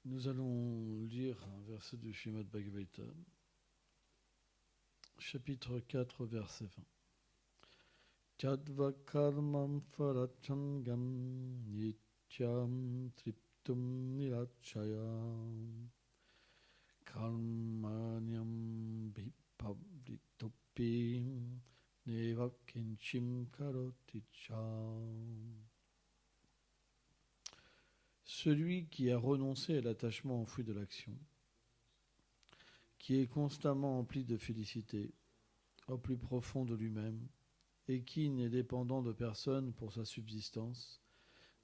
Nous allons lire un verset du Srimad Bhagavatam, chapitre 4, verset 20. Tadva karmam farachangam nityam triptum nirachayam karmanyam bhipavritopim neva kinchim karoti cham. Celui qui a renoncé à l'attachement enfoui de l'action, qui est constamment empli de félicité au plus profond de lui-même, et qui n'est dépendant de personne pour sa subsistance,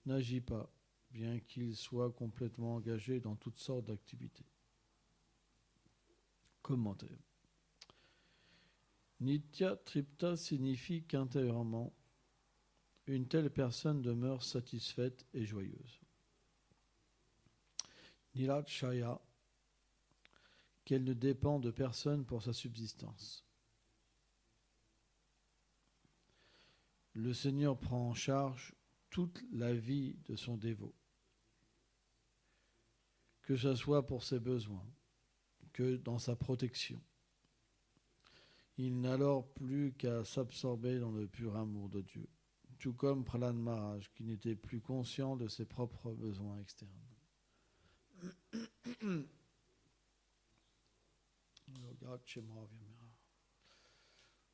n'agit pas, bien qu'il soit complètement engagé dans toutes sortes d'activités. Commentaire. Nitya Tripta signifie qu'intérieurement, une telle personne demeure satisfaite et joyeuse. Nirachaya, qu'elle ne dépend de personne pour sa subsistance. Le Seigneur prend en charge toute la vie de son dévot, que ce soit pour ses besoins, que dans sa protection. Il n'a alors plus qu'à s'absorber dans le pur amour de Dieu, tout comme Prahlad Maharaj, qui n'était plus conscient de ses propres besoins externes.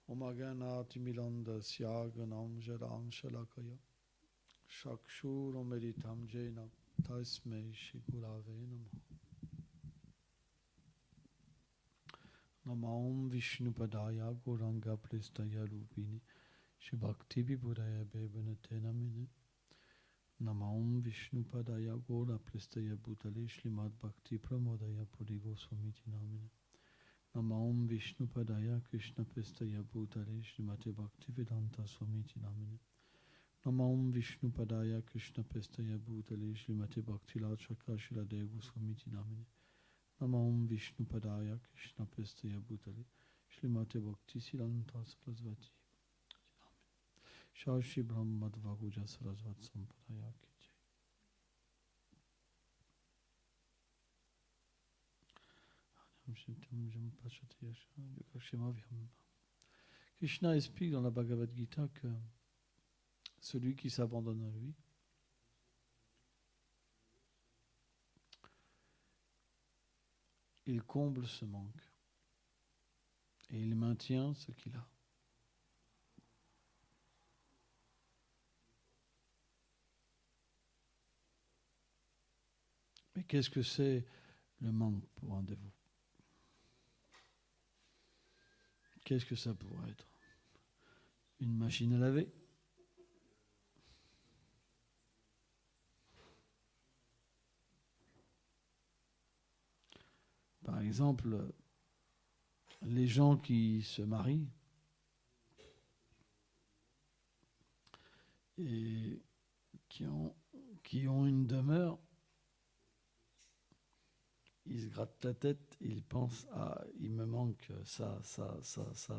Omaganatimilanda ganam jaram shalakaya shakshurameditam jena tasmei shigurave namaha. Namaum Vishnupadaya Gauranga Pristaya Rupini Shibhakti Vibhudaya Bevanate Namine. Namaum Vishnupadaya Gaura Pristaya Bhutale Shrimad Bhakti Pramodaya Puri Goswamiti Namine. Namaum Vishnupadaya Krishna Pristaya Bhutale Shrimate Bhakti Vedanta Swamiti Namine. Namaum Vishnupadaya Krishna Pristaya Bhutale Shrimate Bhakti Lachaka Shiladeva Goswamiti Namine. Namaum Vishnupadaya Krishna Prestaya Bhutale Shrimate Bhakti Siddhanta Sarasvati. Shashi Brahmadva Guja Sarasvat Sampadaya Ki Jai. Krishna explique dans la Bhagavad Gita que celui qui s'abandonne à lui il comble ce manque et il maintient ce qu'il a. Mais qu'est-ce que c'est le manque pour un dévot? Qu'est-ce que ça pourrait être? Une machine à laver? Par exemple, les gens qui se marient et qui ont une demeure, ils se grattent la tête, ils pensent « Ah, il me manque ça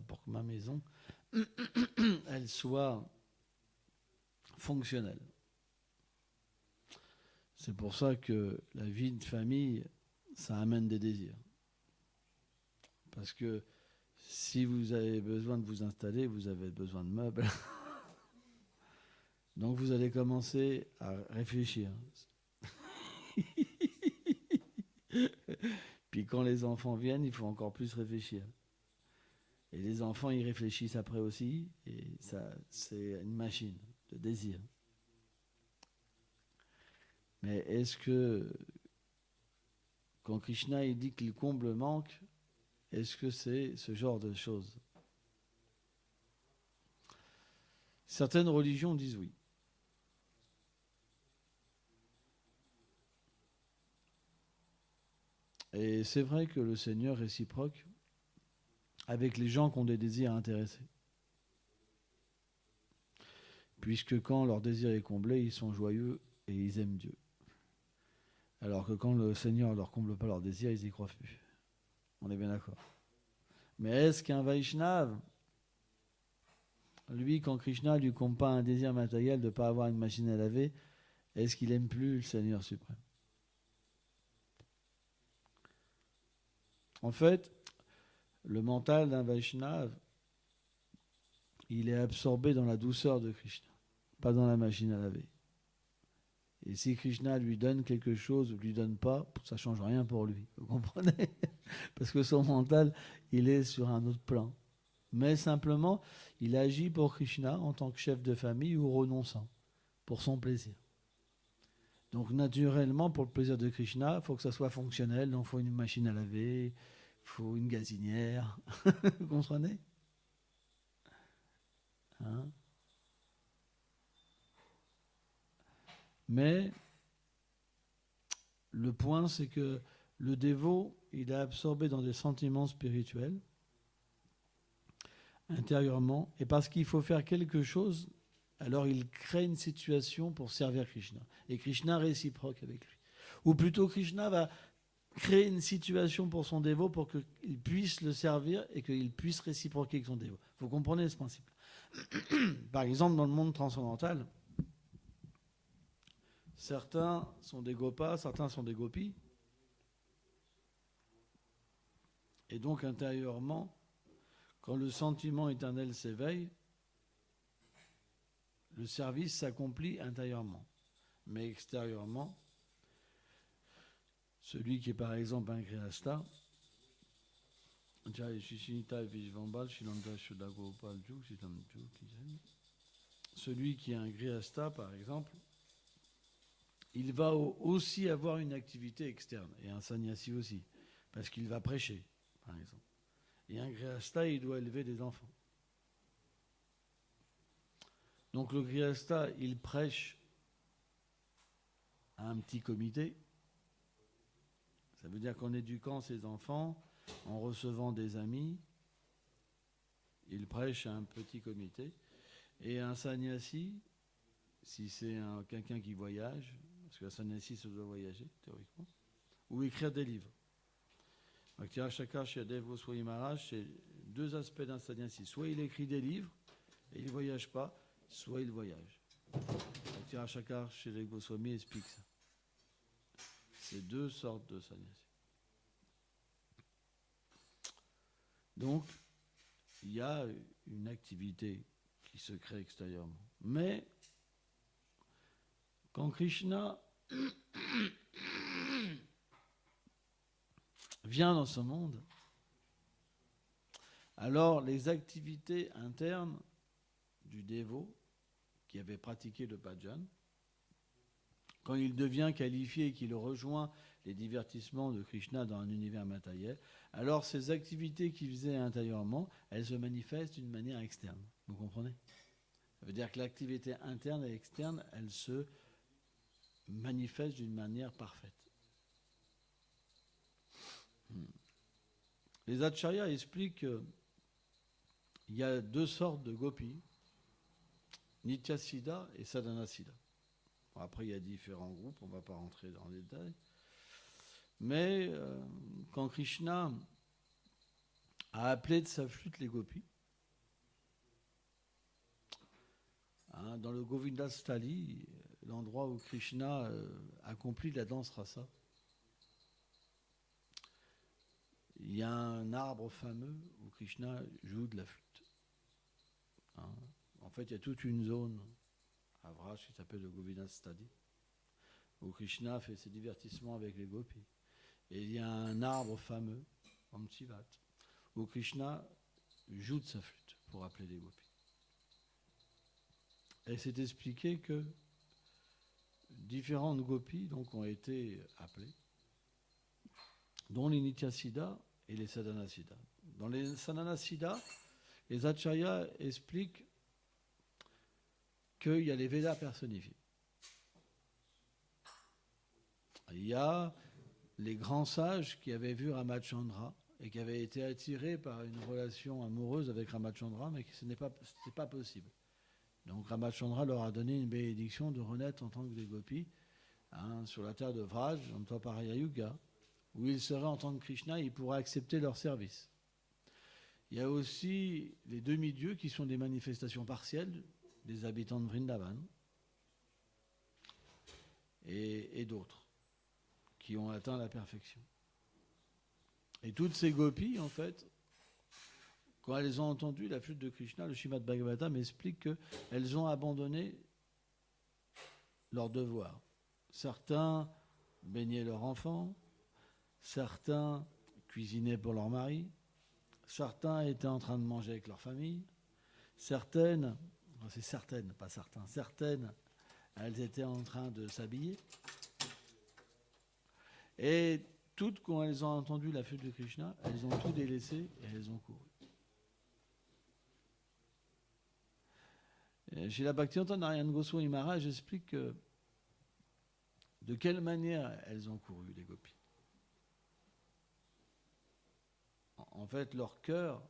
pour que ma maison, elle soit fonctionnelle. » C'est pour ça que la vie de famille, ça amène des désirs. Parce que si vous avez besoin de vous installer, vous avez besoin de meubles. Donc vous allez commencer à réfléchir. Puis quand les enfants viennent, il faut encore plus réfléchir. Et les enfants, ils réfléchissent après aussi. Et ça, c'est une machine de désir. Mais est-ce que, quand Krishna il dit qu'il comble le manque, est-ce que c'est ce genre de choses? Certaines religions disent oui. Et c'est vrai que le Seigneur est réciproque avec les gens qui ont des désirs intéressés. Puisque quand leur désir est comblé, ils sont joyeux et ils aiment Dieu. Alors que quand le Seigneur ne leur comble pas leur désir, ils n'y croient plus. On est bien d'accord. Mais est-ce qu'un Vaishnav, lui, quand Krishna ne lui comble pas un désir matériel de ne pas avoir une machine à laver, est-ce qu'il n'aime plus le Seigneur suprême? En fait, le mental d'un Vaishnava, il est absorbé dans la douceur de Krishna, pas dans la machine à laver. Et si Krishna lui donne quelque chose ou lui donne pas, ça change rien pour lui. Vous comprenez? Parce que son mental, il est sur un autre plan. Mais simplement, il agit pour Krishna en tant que chef de famille ou renonçant, pour son plaisir. Donc naturellement, pour le plaisir de Krishna, il faut que ça soit fonctionnel. Donc il faut une machine à laver, il faut une gazinière. Vous comprenez? Hein? Mais le point, c'est que le dévot, il est absorbé dans des sentiments spirituels, intérieurement, et parce qu'il faut faire quelque chose, alors il crée une situation pour servir Krishna. Et Krishna réciproque avec lui. Ou plutôt, Krishna va créer une situation pour son dévot pour qu'il puisse le servir et qu'il puisse réciproquer avec son dévot. Vous comprenez ce principe? Par exemple, dans le monde transcendantal, certains sont des gopas, certains sont des gopis. Et donc, intérieurement, quand le sentiment éternel s'éveille, le service s'accomplit intérieurement. Mais extérieurement, celui qui est par exemple un Grihastha, celui qui est un Grihastha, par exemple, il va aussi avoir une activité externe, et un sannyasi aussi, parce qu'il va prêcher, par exemple. Et un Grihastha, il doit élever des enfants. Donc le Grihastha, il prêche à un petit comité. Ça veut dire qu'en éduquant ses enfants, en recevant des amis, il prêche à un petit comité. Et un sannyasi, si c'est quelqu'un qui voyage, parce qu'un sannyasi, ça doit voyager, théoriquement, ou écrire des livres. Bhakti Shakar Shiadev Goswami Maharaj, c'est deux aspects d'un sannyasi. Soit il écrit des livres et il ne voyage pas, soit il voyage. Bhakti Shakar Shiadev Goswami explique ça. C'est deux sortes de sannyasi. Donc, il y a une activité qui se crée extérieurement. Mais, quand Krishna vient dans ce monde, alors les activités internes du dévot qui avait pratiqué le bhajan, quand il devient qualifié et qu'il rejoint les divertissements de Krishna dans un univers matériel, alors ces activités qu'il faisait intérieurement, elles se manifestent d'une manière externe. Vous comprenez? Ça veut dire que l'activité interne et externe, elle se manifeste d'une manière parfaite. Les acharyas expliquent qu'il y a deux sortes de gopis, Nityasiddha et Sadhanasiddha. Bon, après, il y a différents groupes, on ne va pas rentrer dans les détails. Mais quand Krishna a appelé de sa flûte les gopis, dans le Govindastali, l'endroit où Krishna accomplit la danse rasa, il y a un arbre fameux où Krishna joue de la flûte. En fait, il y a toute une zone à Vraj qui s'appelle le Govindastali, où Krishna fait ses divertissements avec les gopis. Et il y a un arbre fameux, Amchivat, où Krishna joue de sa flûte pour appeler les gopis. Et c'est expliqué que différentes gopis donc, ont été appelées, dont les Nityasiddha et les Sadhanasiddha. Dans les Sadhanasiddha, les acharyas expliquent qu'il y a les Védas personnifiés. Il y a les grands sages qui avaient vu Ramachandra et qui avaient été attirés par une relation amoureuse avec Ramachandra, mais que ce n'était pas possible. Donc Ramachandra leur a donné une bénédiction de renaître en tant que des gopis sur la terre de Vraj, en Tvaparaya Yuga, où ils seraient en tant que Krishna et ils pourraient accepter leur service. Il y a aussi les demi-dieux qui sont des manifestations partielles des habitants de Vrindavan et d'autres qui ont atteint la perfection. Et toutes ces gopis, en fait, quand elles ont entendu la flûte de Krishna, le Srimad Bhagavatam explique qu'elles ont abandonné leurs devoirs. Certains baignaient leurs enfants, certains cuisinaient pour leur mari, certains étaient en train de manger avec leur famille, certaines, c'est certaines, pas certains, certaines, elles étaient en train de s'habiller. Et toutes, quand elles ont entendu la flûte de Krishna, elles ont tout délaissé et elles ont couru. Chez la Bhaktivedanta Narayana Goswami Maharaj, j'explique de quelle manière elles ont couru, les gopis. En fait, leur cœur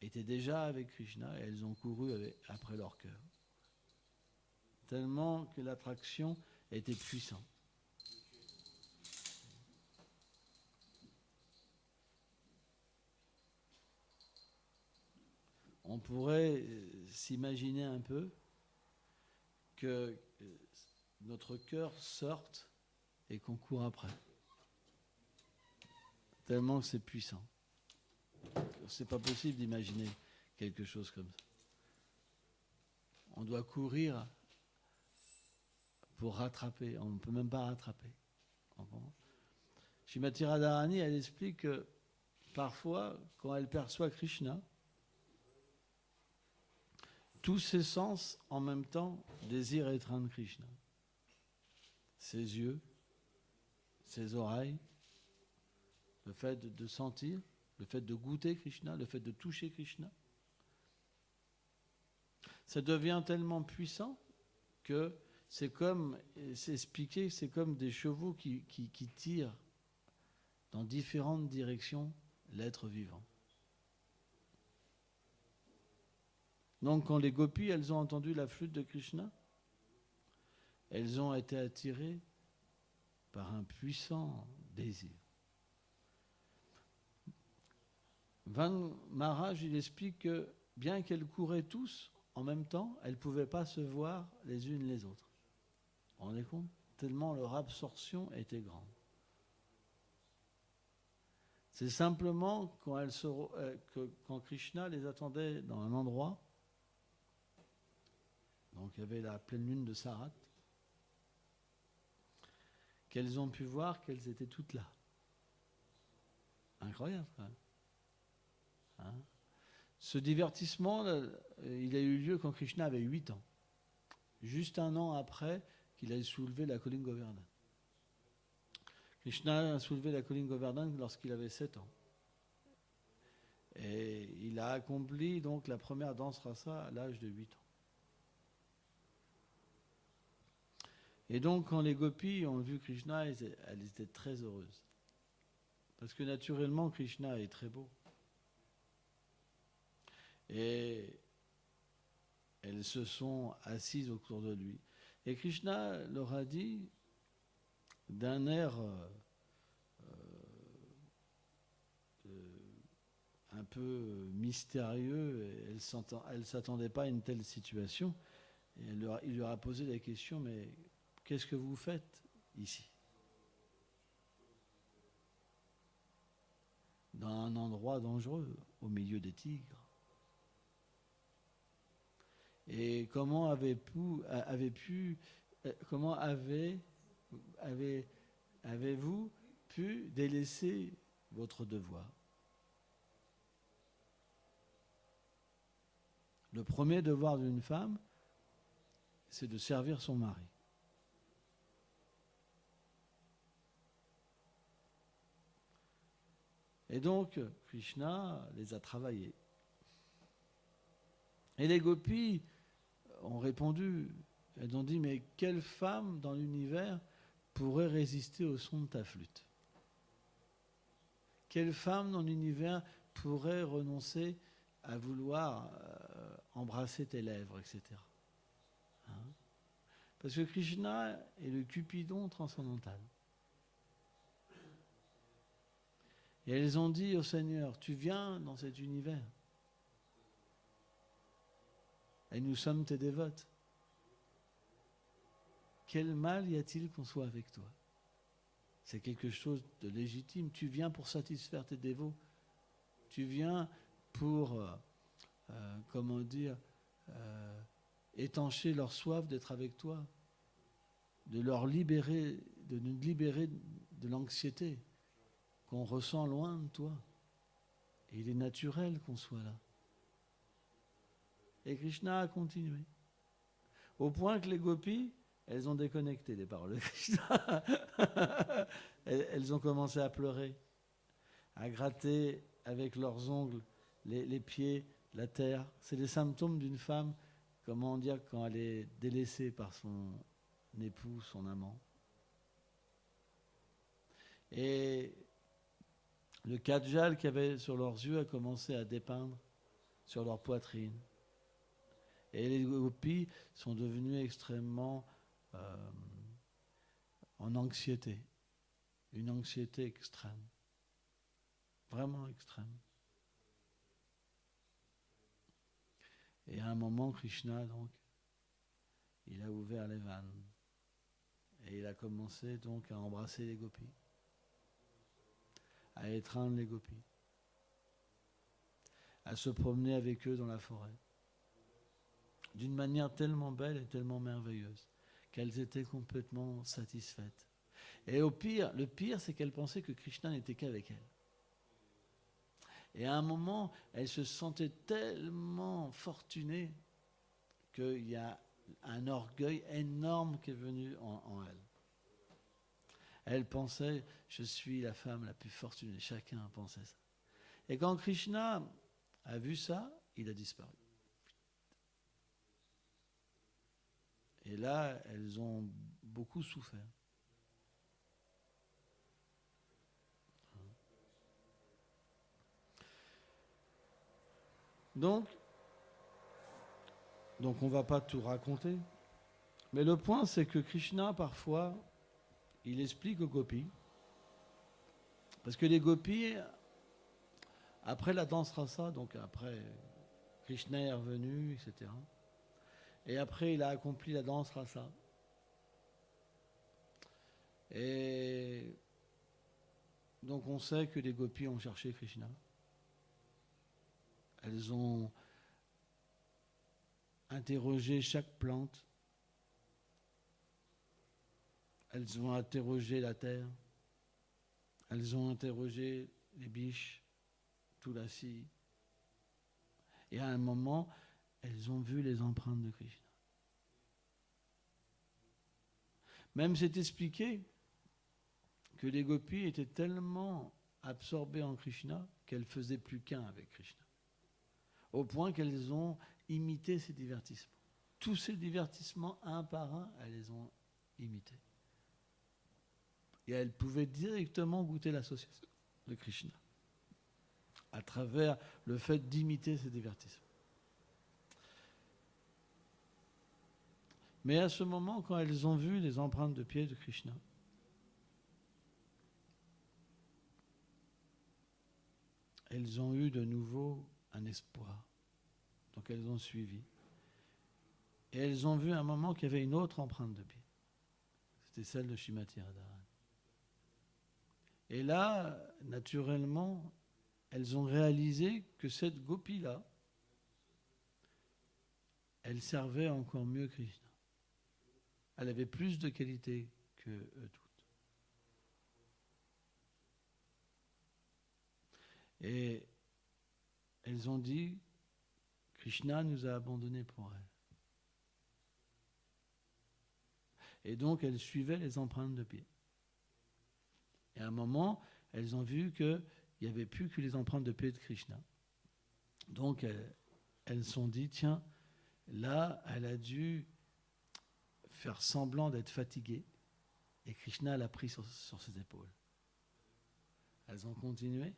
était déjà avec Krishna et elles ont couru après leur cœur. Tellement que l'attraction était puissante. On pourrait s'imaginer un peu que notre cœur sorte et qu'on court après. Tellement que c'est puissant. C'est pas possible d'imaginer quelque chose comme ça. On doit courir pour rattraper. On ne peut même pas rattraper. Srimati Radharani, elle explique que parfois, quand elle perçoit Krishna, tous ses sens, en même temps, désirent étreindre Krishna. Ses yeux, ses oreilles, le fait de sentir, le fait de goûter Krishna, le fait de toucher Krishna. Ça devient tellement puissant que c'est comme, c'est expliqué, c'est comme des chevaux qui tirent dans différentes directions l'être vivant. Donc quand les gopis, elles ont entendu la flûte de Krishna, elles ont été attirées par un puissant désir. Van Maharaj, il explique que bien qu'elles couraient tous en même temps, elles ne pouvaient pas se voir les unes les autres. Vous vous rendez compte ? Tellement leur absorption était grande. C'est simplement quand Krishna les attendait dans un endroit, donc il y avait la pleine lune de Sarat, qu'elles ont pu voir qu'elles étaient toutes là. Incroyable, quand même. Hein ? Ce divertissement, il a eu lieu quand Krishna avait 8 ans. Juste un an après qu'il ait soulevé la colline Govardhan. Krishna a soulevé la colline Govardhan lorsqu'il avait 7 ans. Et il a accompli donc la première danse rasa à l'âge de 8 ans. Et donc, quand les gopis ont vu Krishna, elles étaient très heureuses. Parce que naturellement, Krishna est très beau. Et elles se sont assises autour de lui. Et Krishna leur a dit, d'un air un peu mystérieux, elle ne s'attendait pas à une telle situation, et il leur a posé la question, mais qu'est-ce que vous faites ici ? Dans un endroit dangereux, au milieu des tigres. Et comment avez-vous pu délaisser votre devoir ? Le premier devoir d'une femme, c'est de servir son mari. Et donc, Krishna les a travaillés. Et les gopis ont répondu, elles ont dit, mais quelle femme dans l'univers pourrait résister au son de ta flûte ? Quelle femme dans l'univers pourrait renoncer à vouloir embrasser tes lèvres, etc. Hein ? Parce que Krishna est le Cupidon transcendantal. Et elles ont dit au Seigneur, tu viens dans cet univers. Et nous sommes tes dévotes. Quel mal y a-t-il qu'on soit avec toi ? C'est quelque chose de légitime. Tu viens pour satisfaire tes dévots. Tu viens pour, comment dire, étancher leur soif d'être avec toi, de leur libérer, de nous libérer de l'anxiété qu'on ressent loin de toi. Et il est naturel qu'on soit là. Et Krishna a continué. Au point que les gopis, elles ont déconnecté des paroles de Krishna. Elles ont commencé à pleurer, à gratter avec leurs ongles les pieds, la terre. C'est les symptômes d'une femme, comment dire, quand elle est délaissée par son époux, son amant. Et le kajal qu'il y avait sur leurs yeux a commencé à dépeindre sur leur poitrine. Et les gopis sont devenus extrêmement en anxiété. Une anxiété extrême. Vraiment extrême. Et à un moment, Krishna, donc, il a ouvert les vannes. Et il a commencé donc à embrasser les gopis. À étreindre les gopis. À se promener avec eux dans la forêt. D'une manière tellement belle et tellement merveilleuse qu'elles étaient complètement satisfaites. Et le pire, c'est qu'elles pensaient que Krishna n'était qu'avec elles. Et à un moment, elles se sentaient tellement fortunées qu'il y a un orgueil énorme qui est venu en elles. Elles pensaient, je suis la femme la plus fortunée. Chacun pensait ça. Et quand Krishna a vu ça, il a disparu. Et là, elles ont beaucoup souffert. Donc on ne va pas tout raconter. Mais le point, c'est que Krishna, parfois, il explique aux gopis. Parce que les gopis, après la danse rasa, donc après Krishna est revenu, etc. Et après, il a accompli la danse rasa. Et donc on sait que les gopis ont cherché Krishna. Elles ont interrogé chaque plante. Elles ont interrogé la terre. Elles ont interrogé les biches, tout la scie. Et à un moment, elles ont vu les empreintes de Krishna. Même c'est expliqué que les gopis étaient tellement absorbées en Krishna qu'elles ne faisaient plus qu'un avec Krishna. Au point qu'elles ont imité ces divertissements. Tous ces divertissements, un par un, elles les ont imités. Et elles pouvaient directement goûter l'association de Krishna à travers le fait d'imiter ces divertissements. Mais à ce moment, quand elles ont vu les empreintes de pieds de Krishna, elles ont eu de nouveau un espoir. Donc elles ont suivi. Et elles ont vu à un moment qu'il y avait une autre empreinte de pied. C'était celle de Shrimati Radharani. Et là, naturellement, elles ont réalisé que cette gopi-là, elle servait encore mieux Krishna. Elle avait plus de qualités que eux toutes. Et elles ont dit, Krishna nous a abandonnés pour elle. Et donc, elles suivaient les empreintes de pied. Et à un moment, elles ont vu qu'il n'y avait plus que les empreintes de pied de Krishna. Donc, elles se sont dit, tiens, là, elle a dû faire semblant d'être fatiguée. Et Krishna l'a pris sur ses épaules. Elles ont continué.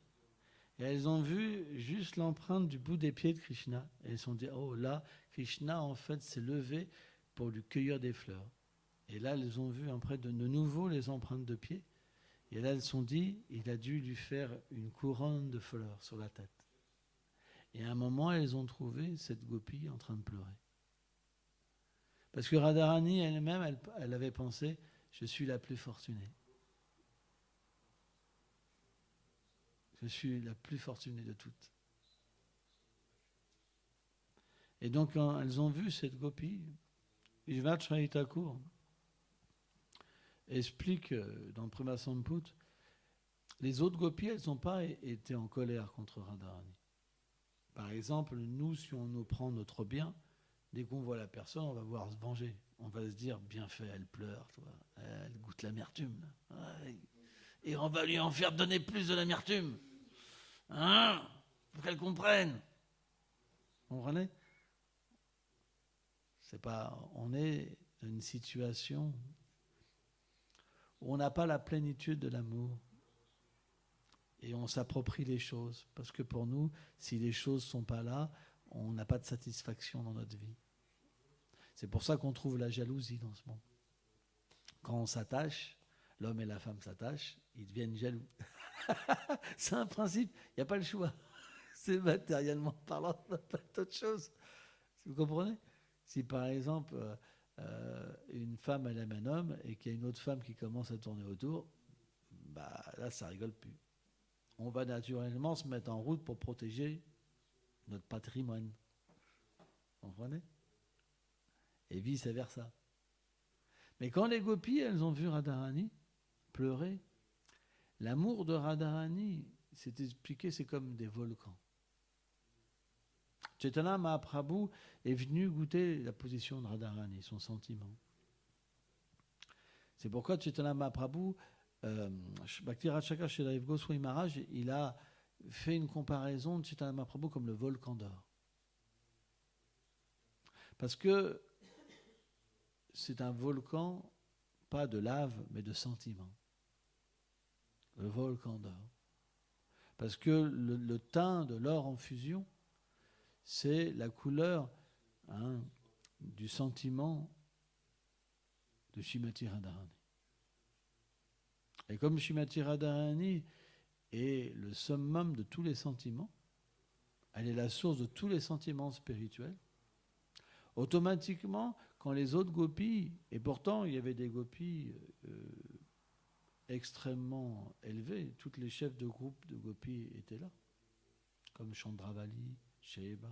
Et elles ont vu juste l'empreinte du bout des pieds de Krishna. Et elles se sont dit, oh là, Krishna, en fait, s'est levé pour lui cueillir des fleurs. Et là, elles ont vu après de nouveau les empreintes de pieds. Et là, elles se sont dit, il a dû lui faire une couronne de fleurs sur la tête. Et à un moment, elles ont trouvé cette gopi en train de pleurer. Parce que Radharani elle-même, elle avait pensé, je suis la plus fortunée. Je suis la plus fortunée de toutes. Et donc, quand elles ont vu cette gopi, Ishvat Shai Thakur explique dans Prema Samput, les autres gopis, elles n'ont pas été en colère contre Radharani. Par exemple, nous, si on nous prend notre bien, dès qu'on voit la personne, on va vouloir se venger. On va se dire, bien fait, elle pleure, toi. Elle goûte l'amertume. Et on va lui en faire donner plus de l'amertume. Hein, pour qu'elle comprenne. Vous comprenez? C'est pas, on est dans une situation où on n'a pas la plénitude de l'amour. Et on s'approprie les choses. Parce que pour nous, si les choses ne sont pas là, on n'a pas de satisfaction dans notre vie. C'est pour ça qu'on trouve la jalousie dans ce monde. Quand on s'attache, l'homme et la femme s'attachent, ils deviennent jaloux. C'est un principe, il n'y a pas le choix. C'est matériellement parlant, pas d'autre chose. Vous comprenez? Si par exemple, une femme elle aime un homme et qu'il y a une autre femme qui commence à tourner autour, bah là ça rigole plus. On va naturellement se mettre en route pour protéger notre patrimoine. Vous comprenez? Et vice-versa. Mais quand les gopis, elles ont vu Radharani pleurer, l'amour de Radharani, c'est expliqué, c'est comme des volcans. Chaitanya Mahaprabhu est venu goûter la position de Radharani, son sentiment. C'est pourquoi Chaitanya Mahaprabhu, Bhakti-Raj Chakra Sridhar Goswami Maharaj, il a fait une comparaison de Chaitanya Mahaprabhu comme le volcan d'or. Parce que c'est un volcan, pas de lave, mais de sentiment. Le volcan d'or. Parce que le teint de l'or en fusion, c'est la couleur du sentiment de Shrimati Radharani. Et comme Shrimati Radharani est le summum de tous les sentiments, elle est la source de tous les sentiments spirituels, automatiquement, quand les autres gopis, et pourtant il y avait des gopis extrêmement élevés, toutes les chefs de groupe de gopis étaient là, comme Chandravali, Sheba.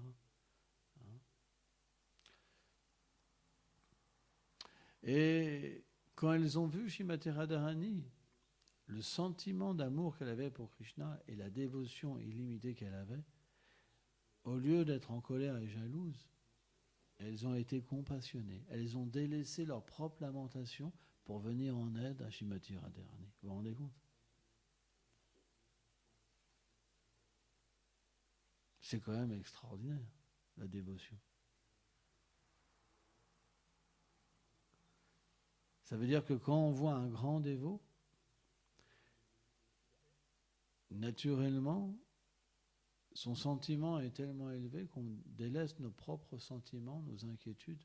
Et quand elles ont vu Shrimati Radharani, le sentiment d'amour qu'elle avait pour Krishna et la dévotion illimitée qu'elle avait, au lieu d'être en colère et jalouse, elles ont été compassionnées. Elles ont délaissé leur propre lamentation pour venir en aide à Shrimati Radharani. Vous vous rendez compte? C'est quand même extraordinaire, la dévotion. Ça veut dire que quand on voit un grand dévot, naturellement, son sentiment est tellement élevé qu'on délaisse nos propres sentiments, nos inquiétudes,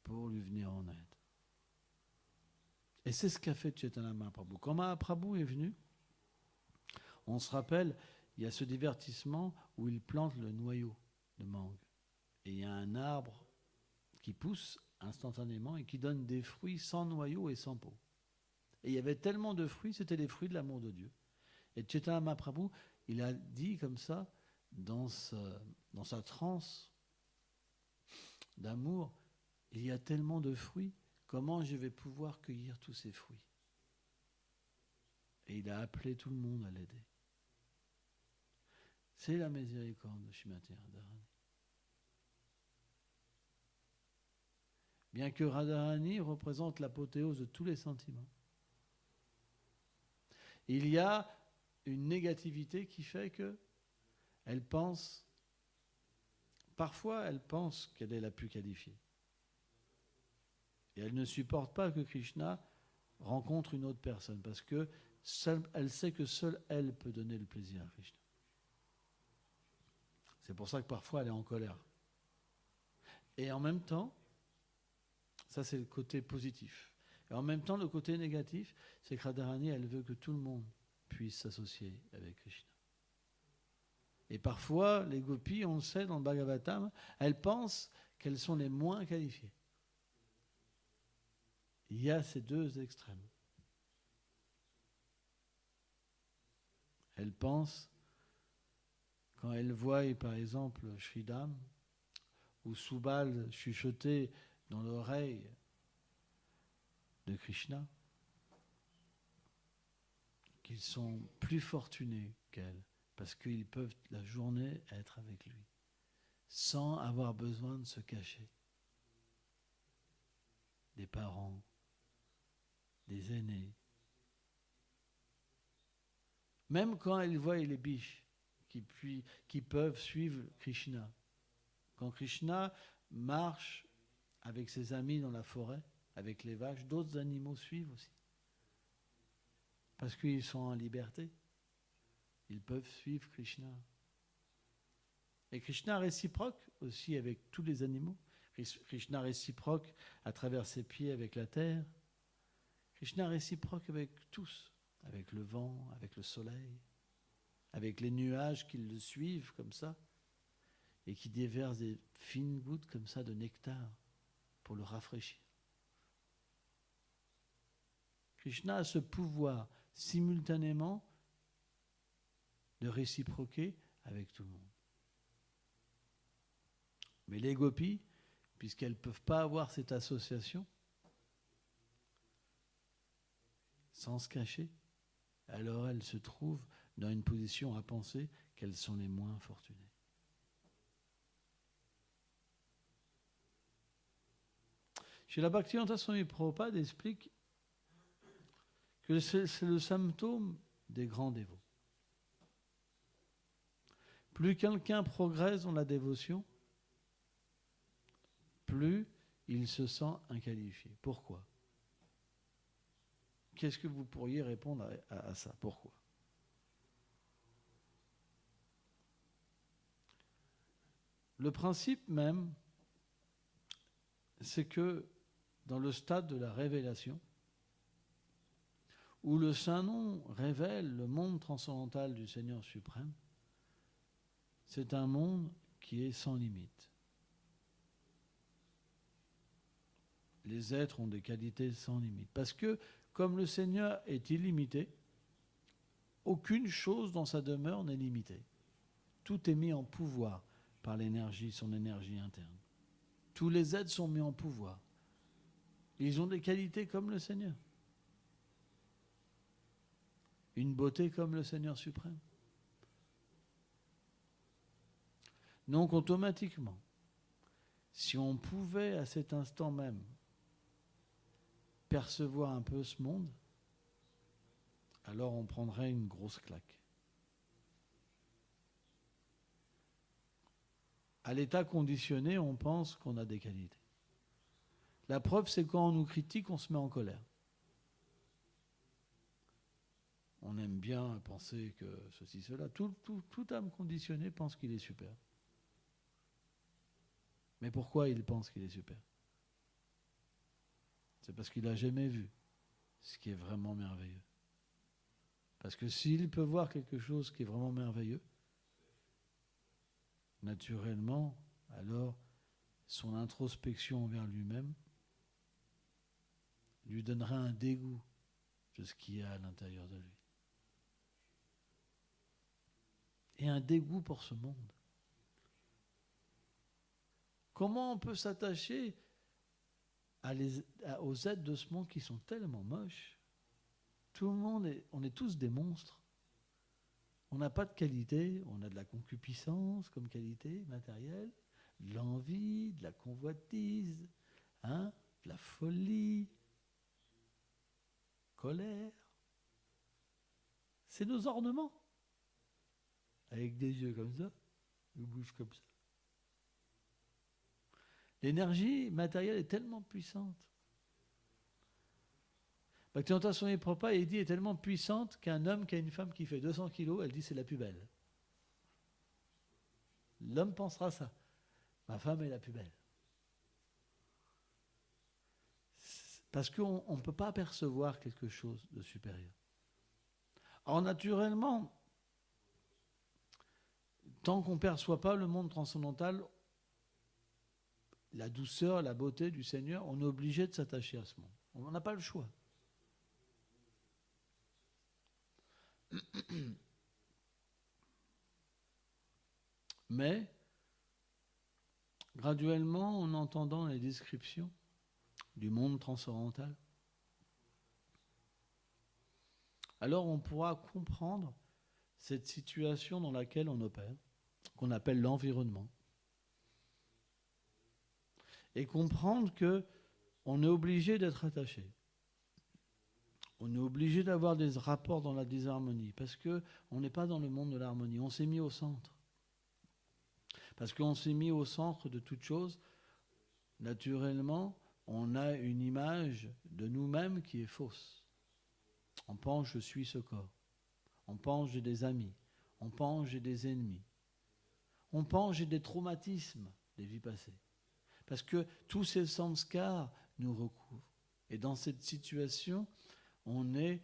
pour lui venir en aide. Et c'est ce qu'a fait Chaitanya Mahaprabhu. Quand Mahaprabhu est venu, on se rappelle, il y a ce divertissement où il plante le noyau de mangue. Et il y a un arbre qui pousse instantanément et qui donne des fruits sans noyau et sans peau. Et il y avait tellement de fruits, c'était les fruits de l'amour de Dieu. Et Chaitanya Mahaprabhu, il a dit comme ça, dans sa transe d'amour, il y a tellement de fruits, comment je vais pouvoir cueillir tous ces fruits? Et il a appelé tout le monde à l'aider. C'est la miséricorde de Shrimati Radharani. Bien que Radharani représente l'apothéose de tous les sentiments, il y a une négativité qui fait que parfois elle pense qu'elle est la plus qualifiée. Et elle ne supporte pas que Krishna rencontre une autre personne, parce que elle sait que seule elle peut donner le plaisir à Krishna. C'est pour ça que parfois elle est en colère. Et en même temps, ça c'est le côté positif. Et en même temps, le côté négatif, c'est que Radharani, elle veut que tout le monde puisse s'associer avec Krishna. Et parfois, les gopis, on le sait dans le Bhagavatam, elles pensent qu'elles sont les moins qualifiées. Il y a ces deux extrêmes. Elle pense, quand elle voit par exemple Sridham ou Subal chuchoter dans l'oreille de Krishna, qu'ils sont plus fortunés qu'elle, parce qu'ils peuvent la journée être avec lui, sans avoir besoin de se cacher. Des parents, des aînés. Même quand elle voit les biches qui peuvent suivre Krishna. Quand Krishna marche avec ses amis dans la forêt, avec les vaches, d'autres animaux suivent aussi. Parce qu'ils sont en liberté. Ils peuvent suivre Krishna. Et Krishna réciproque aussi avec tous les animaux. Krishna réciproque à travers ses pieds avec la terre. Krishna réciproque avec tous, avec le vent, avec le soleil, avec les nuages qui le suivent comme ça et qui déversent des fines gouttes comme ça de nectar pour le rafraîchir. Krishna a ce pouvoir simultanément de réciproquer avec tout le monde. Mais les gopis, puisqu'elles ne peuvent pas avoir cette association, sans se cacher, alors elles se trouvent dans une position à penser qu'elles sont les moins fortunées. Srila Bhaktivedanta Swami Prabhupada explique que c'est le symptôme des grands dévots. Plus quelqu'un progresse dans la dévotion, plus il se sent inqualifié. Pourquoi ? Qu'est-ce que vous pourriez répondre à ça ? Pourquoi ? Le principe même, c'est que dans le stade de la révélation, où le Saint-Nom révèle le monde transcendantal du Seigneur suprême, c'est un monde qui est sans limite. Les êtres ont des qualités sans limite. Parce que, comme le Seigneur est illimité, aucune chose dans sa demeure n'est limitée. Tout est mis en pouvoir par l'énergie, son énergie interne. Tous les êtres sont mis en pouvoir. Ils ont des qualités comme le Seigneur. Une beauté comme le Seigneur suprême. Donc automatiquement, si on pouvait à cet instant même percevoir un peu ce monde, alors on prendrait une grosse claque. À l'état conditionné, on pense qu'on a des qualités. La preuve, c'est quand on nous critique, on se met en colère. On aime bien penser que ceci, cela. Tout âme conditionnée pense qu'il est super. Mais pourquoi il pense qu'il est super ? C'est parce qu'il n'a jamais vu ce qui est vraiment merveilleux. Parce que s'il peut voir quelque chose qui est vraiment merveilleux, naturellement, alors son introspection envers lui-même lui donnera un dégoût de ce qu'il y a à l'intérieur de lui. Et un dégoût pour ce monde. Comment on peut s'attacher aux êtres de ce monde qui sont tellement moches ? Tout le monde on est tous des monstres. On n'a pas de qualité, on a de la concupiscence comme qualité matérielle, de l'envie, de la convoitise, de la folie, colère. C'est nos ornements. Avec des yeux comme ça, une bouche comme ça. L'énergie matérielle est tellement puissante. Bhaktivedanta Swami Prabhupada, il dit, est tellement puissante qu'un homme qui a une femme qui fait 200 kilos, elle dit c'est la plus belle. L'homme pensera ça. Ma femme est la plus belle. Parce qu'on ne peut pas percevoir quelque chose de supérieur. Alors naturellement, tant qu'on ne perçoit pas le monde transcendantal, la douceur, la beauté du Seigneur, on est obligé de s'attacher à ce monde. On n'a pas le choix. Mais, graduellement, en entendant les descriptions du monde transcendantal, alors on pourra comprendre cette situation dans laquelle on opère, qu'on appelle l'environnement, et comprendre que on est obligé d'être attaché. On est obligé d'avoir des rapports dans la désharmonie, parce qu'on n'est pas dans le monde de l'harmonie. On s'est mis au centre. Parce qu'on s'est mis au centre de toute chose, naturellement, on a une image de nous-mêmes qui est fausse. On pense je suis ce corps. On pense j'ai des amis. On pense j'ai des ennemis. On pense j'ai des traumatismes des vies passées. Parce que tous ces samskars nous recouvrent. Et dans cette situation, on est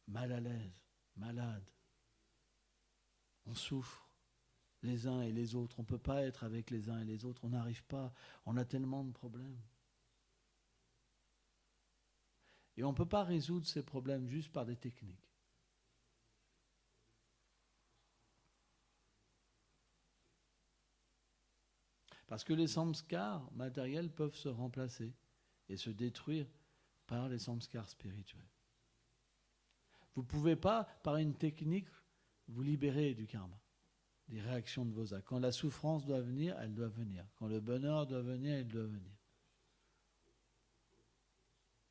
mal à l'aise, malade. On souffre les uns et les autres. On ne peut pas être avec les uns et les autres. On n'arrive pas. On a tellement de problèmes. Et on ne peut pas résoudre ces problèmes juste par des techniques. Parce que les samskars matériels peuvent se remplacer et se détruire par les samskars spirituels. Vous ne pouvez pas, par une technique, vous libérer du karma, des réactions de vos actes. Quand la souffrance doit venir, elle doit venir. Quand le bonheur doit venir, il doit venir.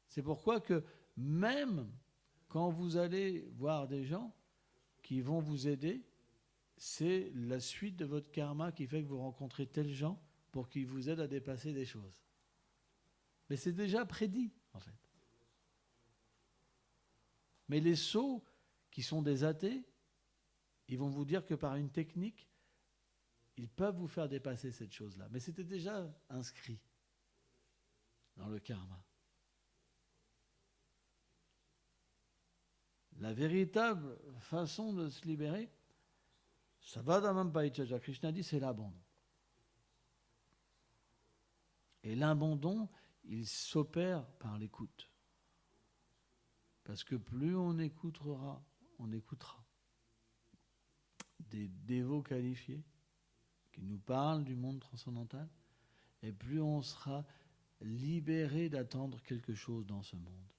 C'est pourquoi que même quand vous allez voir des gens qui vont vous aider, c'est la suite de votre karma qui fait que vous rencontrez tels gens pour qu'ils vous aident à dépasser des choses. Mais c'est déjà prédit, en fait. Mais les sots qui sont des athées, ils vont vous dire que par une technique, ils peuvent vous faire dépasser cette chose-là. Mais c'était déjà inscrit dans le karma. La véritable façon de se libérer, Savadamam Paichaja, Krishna dit, c'est l'abandon. Et l'abandon, il s'opère par l'écoute. Parce que plus on écoutera des dévots qualifiés qui nous parlent du monde transcendantal, et plus on sera libéré d'attendre quelque chose dans ce monde.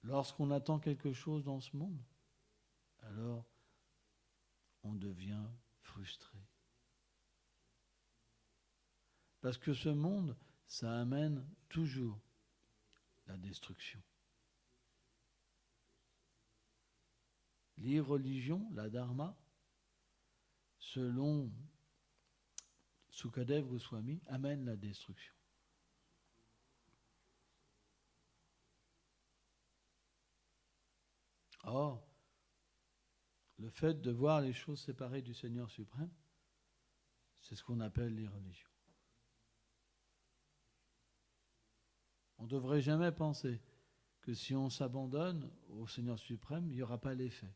Lorsqu'on attend quelque chose dans ce monde, alors on devient frustré. Parce que ce monde, ça amène toujours la destruction. L'irreligion, la dharma, selon Sukadev Goswami, amène la destruction. Or, le fait de voir les choses séparées du Seigneur suprême, c'est ce qu'on appelle l'irreligion. On ne devrait jamais penser que si on s'abandonne au Seigneur suprême, il n'y aura pas l'effet,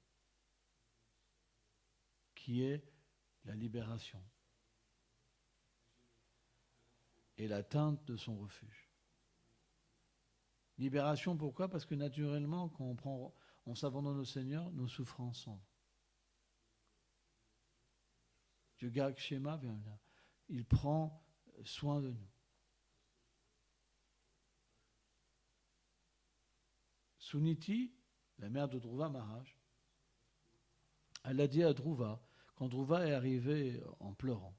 qui est la libération et l'atteinte de son refuge. Libération, pourquoi ? Parce que naturellement, quand on s'abandonne au Seigneur, nos souffrances s'en vont. Yoga Kshema vient là. Il prend soin de nous. Suniti, la mère de Dhruva Maharaj, elle a dit à Dhruva, quand Dhruva est arrivé en pleurant,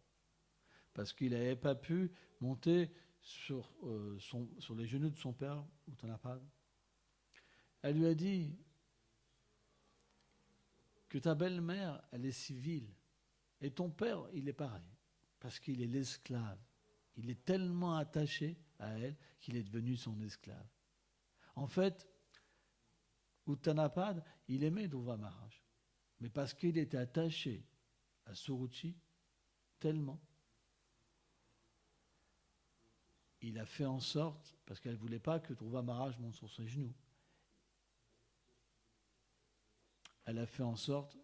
parce qu'il n'avait pas pu monter sur les genoux de son père, Uttanapad, elle lui a dit que ta belle-mère, elle est civile, et ton père, il est pareil, parce qu'il est l'esclave. Il est tellement attaché à elle qu'il est devenu son esclave. En fait, Uttanapad, il aimait Dhruva Maharaj, mais parce qu'il était attaché à Suruchi tellement, il a fait en sorte, parce qu'elle ne voulait pas que Dhruva Maharaj monte sur ses genoux, elle a fait en sorte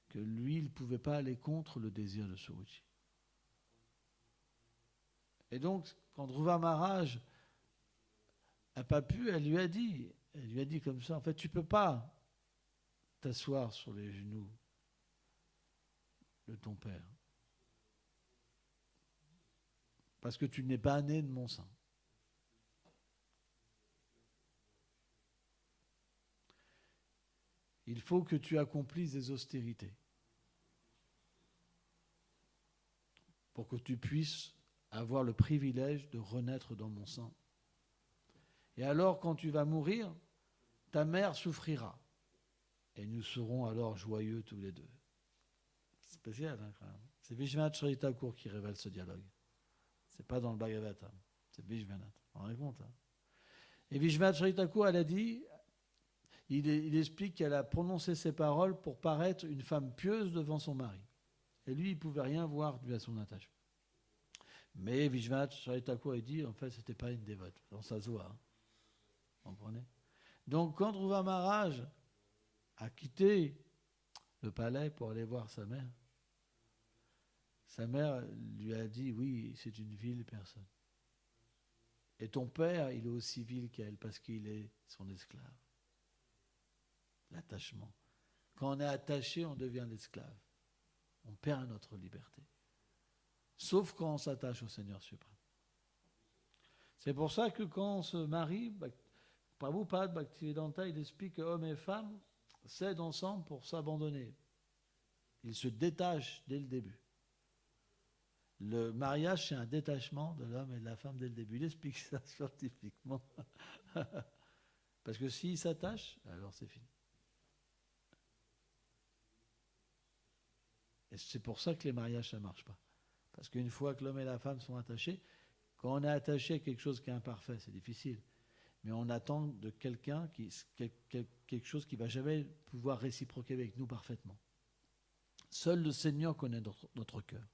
que lui, il ne pouvait pas aller contre le désir de Suruchi. Et donc, quand Dhruva Maharaj n'a pas pu, elle lui a dit comme ça, en fait, tu ne peux pas t'asseoir sur les genoux de ton père. Parce que tu n'es pas né de mon sein. Il faut que tu accomplisses des austérités pour que tu puisses avoir le privilège de renaître dans mon sein. Et alors, quand tu vas mourir, ta mère souffrira. Et nous serons alors joyeux tous les deux. C'est spécial, hein, quand même. C'est Vishwanath Charit Thakur qui révèle ce dialogue. C'est pas dans le Bhagavatam. C'est Vishwanath. On en est compte, hein. Et Vishwanath Charit Thakur, elle a dit, il explique qu'elle a prononcé ces paroles pour paraître une femme pieuse devant son mari. Et lui, il ne pouvait rien voir dû à son attachement. Mais Vishwanath Charit Thakur a dit, en fait, ce n'était pas une dévote. Donc ça se voit. Hein. Vous comprenez ? Donc quand Dhruva Maharaj a quitté le palais pour aller voir sa mère lui a dit, oui, c'est une vile personne. Et ton père, il est aussi vil qu'elle parce qu'il est son esclave. L'attachement. Quand on est attaché, on devient l'esclave. On perd notre liberté. Sauf quand on s'attache au Seigneur suprême. C'est pour ça que quand on se marie, Prabhupada Bhaktivedanta, il explique que hommes et femmes s'aident ensemble pour s'abandonner. Ils se détachent dès le début. Le mariage, c'est un détachement de l'homme et de la femme dès le début. Il explique ça scientifiquement. Parce que s'ils s'attachent, alors c'est fini. Et c'est pour ça que les mariages, ça ne marche pas. Parce qu'une fois que l'homme et la femme sont attachés, quand on est attaché à quelque chose qui est imparfait, c'est difficile. Mais on attend de quelqu'un quelque chose qui ne va jamais pouvoir réciproquer avec nous parfaitement. Seul le Seigneur connaît notre cœur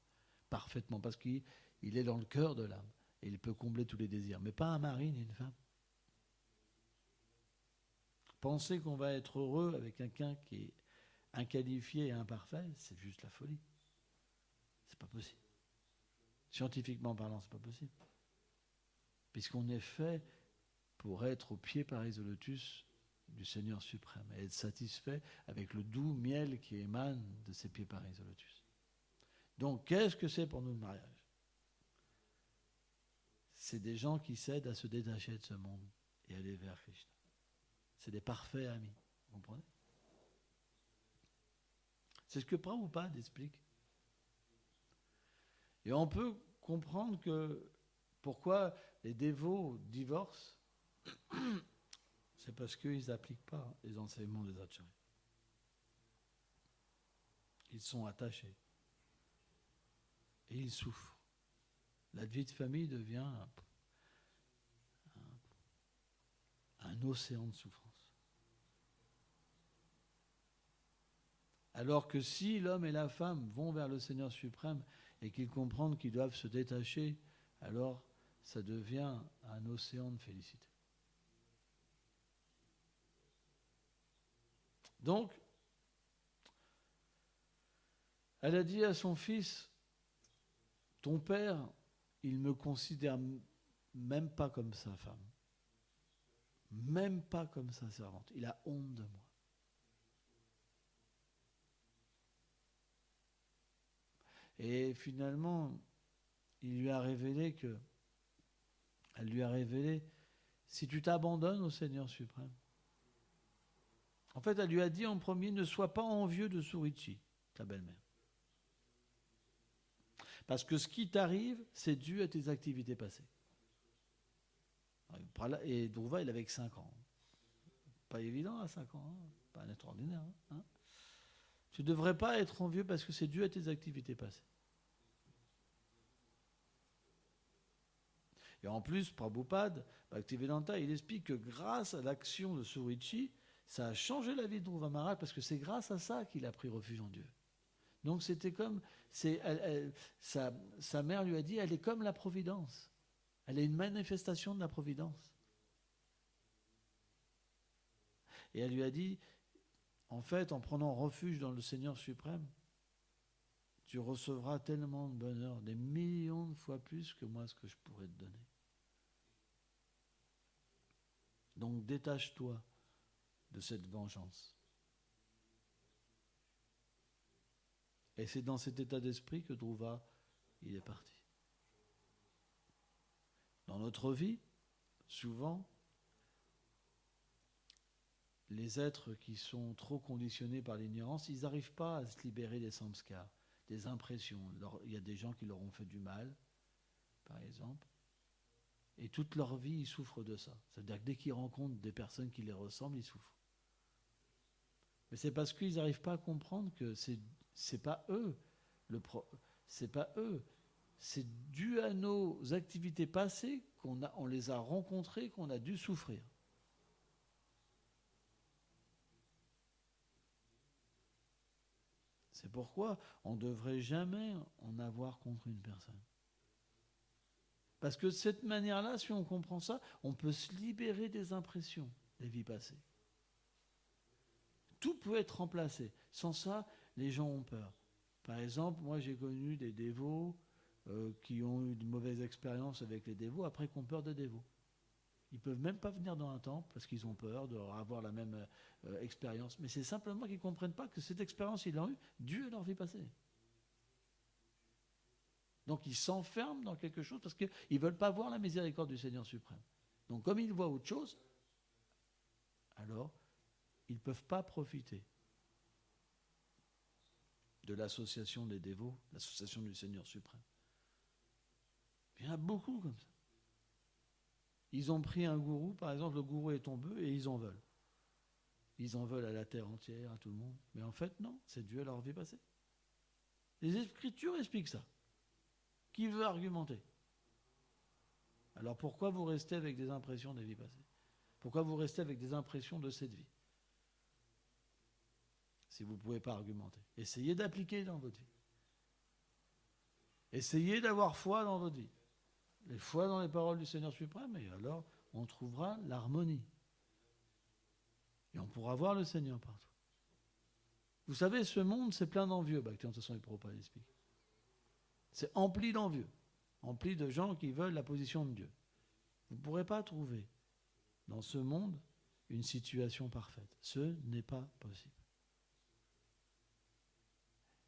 parfaitement, parce qu'il est dans le cœur de l'âme et il peut combler tous les désirs. Mais pas un mari ni une femme. Penser qu'on va être heureux avec quelqu'un qui est inqualifié et imparfait, c'est juste la folie. C'est pas possible. Scientifiquement parlant, c'est pas possible. Puisqu'on est fait pour être au pied pareil au lotus du Seigneur suprême et être satisfait avec le doux miel qui émane de ses pieds pareils au lotus. Donc, qu'est-ce que c'est pour nous le mariage ? C'est des gens qui s'aident à se détacher de ce monde et aller vers Krishna. C'est des parfaits amis, vous comprenez ? C'est ce que Prabhupada explique. Et on peut comprendre que pourquoi les dévots divorcent, c'est parce qu'ils n'appliquent pas les enseignements des acharyas. Ils sont attachés. Et ils souffrent. La vie de famille devient un océan de souffrance. Alors que si l'homme et la femme vont vers le Seigneur suprême et qu'ils comprennent qu'ils doivent se détacher, alors ça devient un océan de félicité. Donc, elle a dit à son fils, ton père, il ne me considère même pas comme sa femme, même pas comme sa servante. Il a honte de moi. Et finalement, elle lui a révélé, si tu t'abandonnes au Seigneur suprême, en fait, elle lui a dit en premier, ne sois pas envieux de Surichi, ta belle-mère. Parce que ce qui t'arrive, c'est dû à tes activités passées. Et Dhruva, il avait que 5 ans. Pas évident à 5 ans, hein. Pas extraordinaire. Hein. Tu ne devrais pas être envieux parce que c'est dû à tes activités passées. Et en plus, Prabhupada, Bhaktivedanta, il explique que grâce à l'action de Surichi, ça a changé la vie de Dhruva Maharaj parce que c'est grâce à ça qu'il a pris refuge en Dieu. Donc c'était comme, sa mère lui a dit, elle est comme la providence. Elle est une manifestation de la providence. Et elle lui a dit, en fait, en prenant refuge dans le Seigneur suprême, tu recevras tellement de bonheur, des millions de fois plus que moi ce que je pourrais te donner. Donc détache-toi de cette vengeance. Et c'est dans cet état d'esprit que Dhruva, il est parti. Dans notre vie, souvent, les êtres qui sont trop conditionnés par l'ignorance, ils n'arrivent pas à se libérer des samskars, des impressions. Il y a des gens qui leur ont fait du mal, par exemple, et toute leur vie, ils souffrent de ça. C'est-à-dire que dès qu'ils rencontrent des personnes qui les ressemblent, ils souffrent. Mais c'est parce qu'ils n'arrivent pas à comprendre que c'est pas eux, c'est pas eux. C'est dû à nos activités passées on les a rencontrés, qu'on a dû souffrir. C'est pourquoi on ne devrait jamais en avoir contre une personne. Parce que de cette manière-là, si on comprend ça, on peut se libérer des impressions des vies passées. Tout peut être remplacé. Sans ça, les gens ont peur. Par exemple, moi j'ai connu des dévots qui ont eu de mauvaises expériences avec les dévots, après qui ont peur des dévots. Ils ne peuvent même pas venir dans un temple parce qu'ils ont peur d'avoir la même expérience. Mais c'est simplement qu'ils ne comprennent pas que cette expérience, ils l'ont eue due à leur vie passée. Donc ils s'enferment dans quelque chose parce qu'ils ne veulent pas voir la miséricorde du Seigneur suprême. Donc comme ils voient autre chose, alors ils ne peuvent pas profiter de l'association des dévots, l'association du Seigneur suprême. Il y en a beaucoup comme ça. Ils ont pris un gourou, par exemple, le gourou est tombé et ils en veulent. Ils en veulent à la terre entière, à tout le monde. Mais en fait, non, c'est dû à leur vie passée. Les Écritures expliquent ça. Qui veut argumenter? Alors pourquoi vous restez avec des impressions des vies passées? Pourquoi vous restez avec des impressions de cette vie? Si vous ne pouvez pas argumenter. Essayez d'appliquer dans votre vie. Essayez d'avoir foi dans votre vie. Les foi dans les paroles du Seigneur suprême, et alors on trouvera l'harmonie. Et on pourra voir le Seigneur partout. Vous savez, ce monde, c'est plein d'envieux, Bhakti-Vedanta Swami Prabhupada explique. C'est empli d'envieux, empli de gens qui veulent la position de Dieu. Vous ne pourrez pas trouver dans ce monde une situation parfaite. Ce n'est pas possible.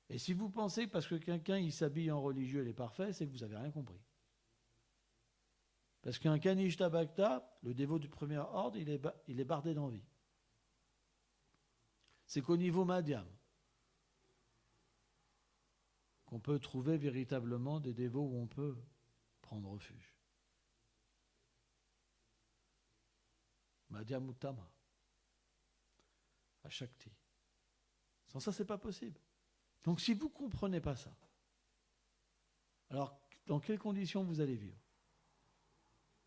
Et si vous pensez que parce que quelqu'un il s'habille en religieux, il est parfait, c'est que vous n'avez rien compris. Parce qu'un Kanishta Bhakta, le dévot du premier ordre, il est bardé d'envie. C'est qu'au niveau madhyam qu'on peut trouver véritablement des dévots où on peut prendre refuge. Madhyam Uttama, à Shakti. Sans ça, c'est pas possible. Donc si vous ne comprenez pas ça, alors dans quelles conditions vous allez vivre?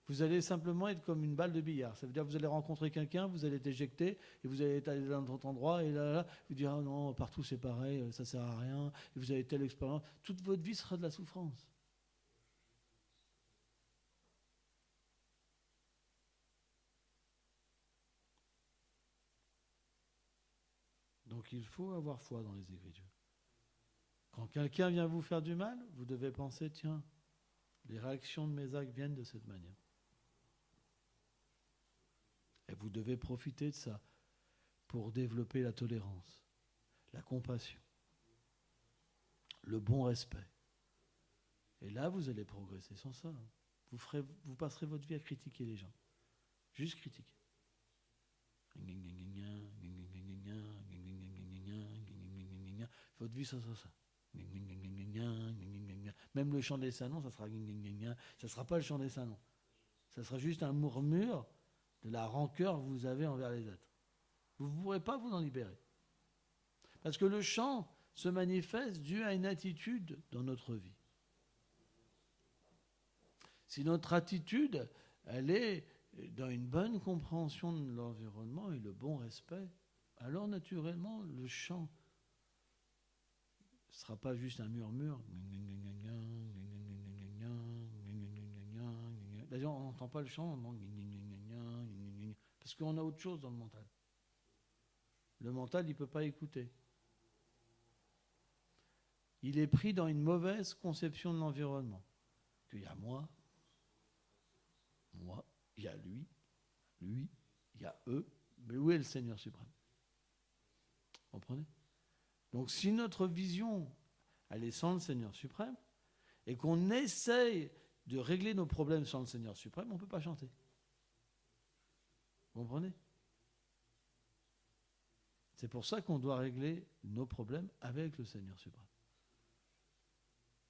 Vous allez simplement être comme une balle de billard. Ça veut dire que vous allez rencontrer quelqu'un, vous allez être éjecté, et vous allez être allé dans un endroit, et là, vous dire ah non, partout c'est pareil, ça sert à rien, et vous avez telle expérience. Toute votre vie sera de la souffrance. Donc il faut avoir foi dans les Écritures. Quand quelqu'un vient vous faire du mal, vous devez penser, tiens, les réactions de mes actes viennent de cette manière. Et vous devez profiter de ça pour développer la tolérance, la compassion, le bon respect. Et là, vous allez progresser. Sans ça, vous passerez votre vie à critiquer les gens. Juste critiquer. Votre vie, ça. Même le chant des salons, ça sera ça sera pas le chant des salons. Ça sera juste un murmure de la rancœur que vous avez envers les êtres. Vous ne pourrez pas vous en libérer. Parce que le chant se manifeste dû à une attitude dans notre vie. Si notre attitude, elle est dans une bonne compréhension de l'environnement et le bon respect, alors naturellement, le chant ne sera pas juste un murmure. D'ailleurs, on n'entend pas le chant, on entend parce qu'on a autre chose dans le mental. Le mental, il ne peut pas écouter. Il est pris dans une mauvaise conception de l'environnement. Qu'il y a moi, il y a lui, il y a eux, mais où est le Seigneur suprême? Vous comprenez? Donc si notre vision aller sans le Seigneur suprême, et qu'on essaye de régler nos problèmes sans le Seigneur suprême, on ne peut pas chanter. Vous comprenez? C'est pour ça qu'on doit régler nos problèmes avec le Seigneur suprême.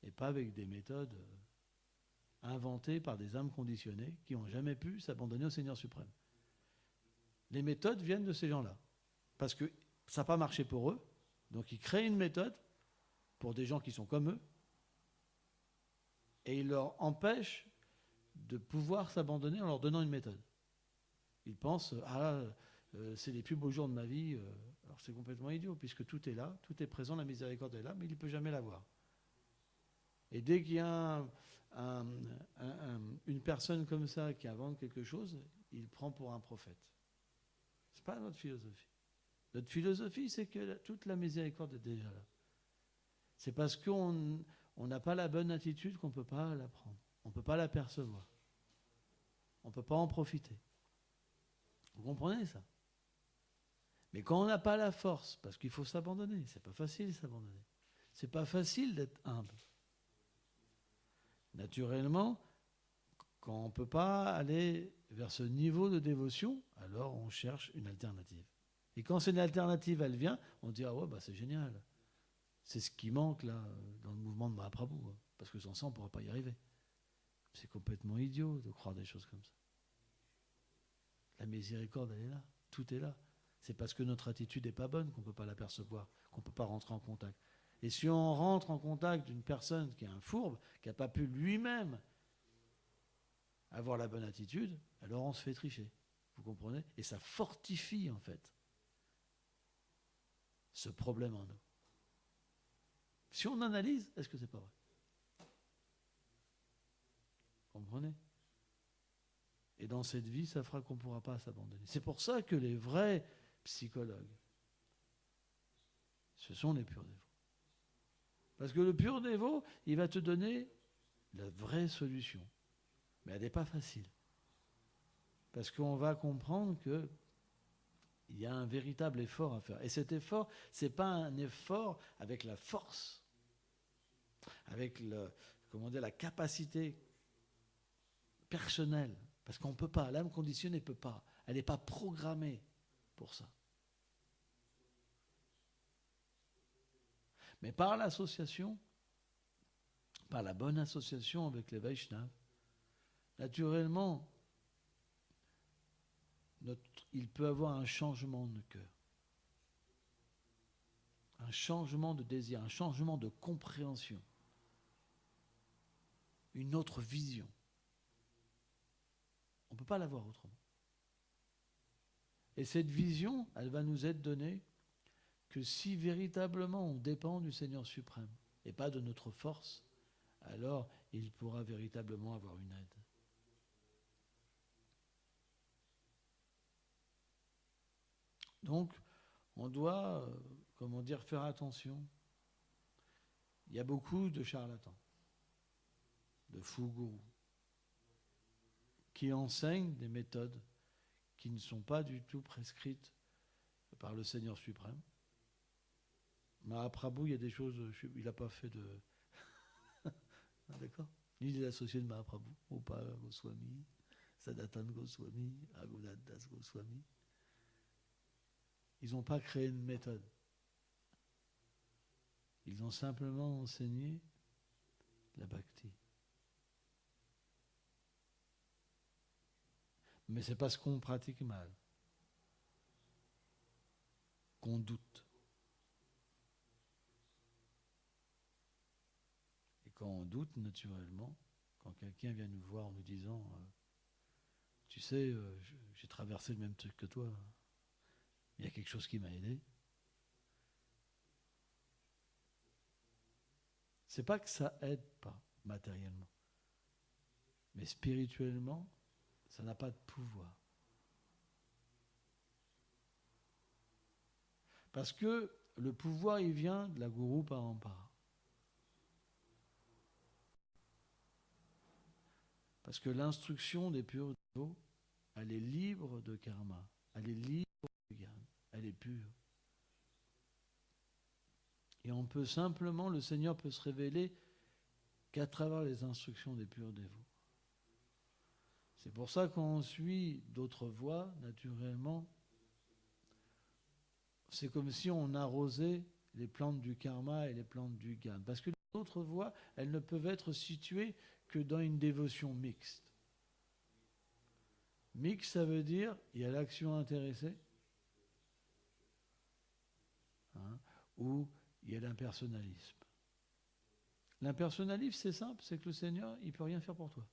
Et pas avec des méthodes inventées par des âmes conditionnées qui n'ont jamais pu s'abandonner au Seigneur suprême. Les méthodes viennent de ces gens-là. Parce que ça n'a pas marché pour eux. Donc ils créent une méthode pour des gens qui sont comme eux. Et ils leur empêchent de pouvoir s'abandonner en leur donnant une méthode. Ils pensent, c'est les plus beaux jours de ma vie. Alors c'est complètement idiot, puisque tout est là, tout est présent, la miséricorde est là, mais il ne peut jamais l'avoir. Et dès qu'il y a une personne comme ça qui invente quelque chose, il prend pour un prophète. Ce n'est pas notre philosophie. Notre philosophie, c'est que toute la miséricorde est déjà là. C'est parce qu'on n'a pas la bonne attitude qu'on ne peut pas la prendre. On ne peut pas la percevoir. On ne peut pas en profiter. Vous comprenez ça? Mais quand on n'a pas la force, parce qu'il faut s'abandonner, c'est pas facile de s'abandonner. C'est pas facile d'être humble. Naturellement, quand on ne peut pas aller vers ce niveau de dévotion, alors on cherche une alternative. Et quand c'est une alternative, elle vient, on dit, ah ouais, bah c'est génial. C'est ce qui manque là dans le mouvement de Mahaprabhu, hein, parce que sans ça, on ne pourra pas y arriver. C'est complètement idiot de croire des choses comme ça. La miséricorde, elle est là, tout est là. C'est parce que notre attitude n'est pas bonne qu'on ne peut pas l'apercevoir, qu'on ne peut pas rentrer en contact. Et si on rentre en contact d'une personne qui est un fourbe, qui n'a pas pu lui-même avoir la bonne attitude, alors on se fait tricher. Vous comprenez? Et ça fortifie en fait ce problème en nous. Si on analyse, est-ce que c'est pas vrai? Vous comprenez? Et dans cette vie, ça fera qu'on ne pourra pas s'abandonner. C'est pour ça que les vrais psychologues, ce sont les purs dévots. Parce que le pur dévot, il va te donner la vraie solution. Mais elle n'est pas facile. Parce qu'on va comprendre qu'il y a un véritable effort à faire. Et cet effort, ce n'est pas un effort avec la force, avec la capacité personnelle. Parce qu'on ne peut pas, l'âme conditionnée ne peut pas. Elle n'est pas programmée pour ça. Mais par l'association, par la bonne association avec les Vaishnavas, naturellement, il peut avoir un changement de cœur, un changement de désir, un changement de compréhension, une autre vision. On ne peut pas l'avoir autrement. Et cette vision, elle va nous être donnée que si véritablement on dépend du Seigneur suprême et pas de notre force, alors il pourra véritablement avoir une aide. Donc, on doit, faire attention. Il y a beaucoup de charlatans, de fous gourous, qui enseignent des méthodes qui ne sont pas du tout prescrites par le Seigneur suprême. Mahaprabhu, il y a des choses, il n'a pas fait de... D'accord? Ni il est associé de Mahaprabhu, Opa Goswami, Sanatana Goswami, Raghunath Das Goswami. Ils n'ont pas créé une méthode. Ils ont simplement enseigné la bhakti. Mais c'est parce qu'on pratique mal qu'on doute. Et quand on doute, naturellement, quand quelqu'un vient nous voir en nous disant tu sais, j'ai traversé le même truc que toi, il y a quelque chose qui m'a aidé. C'est pas que ça aide pas matériellement, mais spirituellement, ça n'a pas de pouvoir. Parce que le pouvoir, il vient de la Guru Parampara. Parce que l'instruction des purs dévots, elle est libre de karma, elle est libre de gyan, elle est pure. Et le Seigneur peut se révéler qu'à travers les instructions des purs dévots. C'est pour ça qu'on suit d'autres voies, naturellement. C'est comme si on arrosait les plantes du karma et les plantes du gyan. Parce que les autres voies, elles ne peuvent être situées que dans une dévotion mixte. Mixte, ça veut dire, il y a l'action intéressée, ou il y a l'impersonnalisme. L'impersonnalisme, c'est simple, c'est que le Seigneur, il ne peut rien faire pour toi.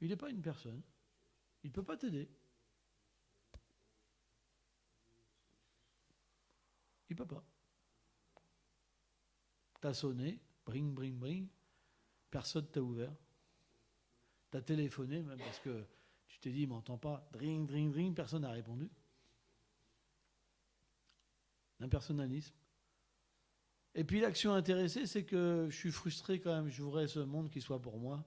Il n'est pas une personne. Il ne peut pas t'aider. Il ne peut pas. T'as sonné, bring, bring, bring, personne t'a ouvert. T'as téléphoné, même parce que tu t'es dit, il ne m'entend pas. Dring, dring, dring, personne n'a répondu. L'impersonnalisme. Et puis l'action intéressée, c'est que je suis frustré quand même, je voudrais ce monde qui soit pour moi.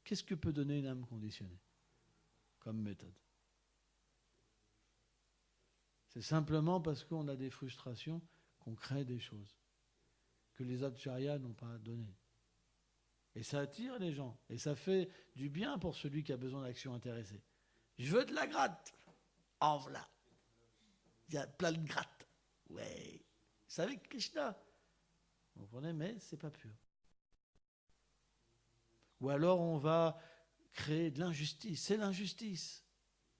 Qu'est-ce que peut donner une âme conditionnée comme méthode? C'est simplement parce qu'on a des frustrations qu'on crée des choses que les acharyas n'ont pas données. Et ça attire les gens. Et ça fait du bien pour celui qui a besoin d'action intéressée. Je veux de la gratte. En voilà. Il y a plein de gratte. Ouais. C'est avec Krishna. Vous comprenez? Mais c'est pas pur. Ou alors on va créer de l'injustice. C'est l'injustice.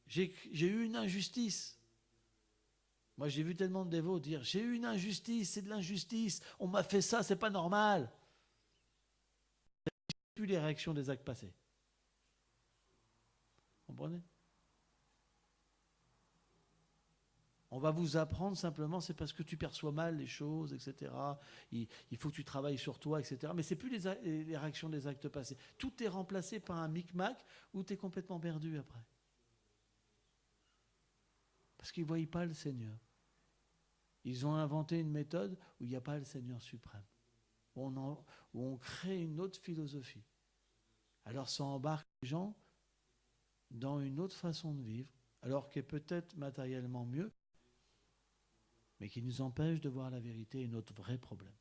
J'ai eu une injustice. Moi, j'ai vu tellement de dévots dire « J'ai eu une injustice, c'est de l'injustice. On m'a fait ça, c'est pas normal. » Plus les réactions des actes passés. Vous comprenez? On va vous apprendre simplement, c'est parce que tu perçois mal les choses, etc. Il faut que tu travailles sur toi, etc. Mais c'est plus les réactions des actes passés. Tout est remplacé par un micmac où tu es complètement perdu après. Parce qu'ils ne voient pas le Seigneur. Ils ont inventé une méthode où il n'y a pas le Seigneur suprême. Où on crée une autre philosophie. Alors ça embarque les gens dans une autre façon de vivre, alors qu'elle est peut-être matériellement mieux, mais qui nous empêche de voir la vérité et notre vrai problème.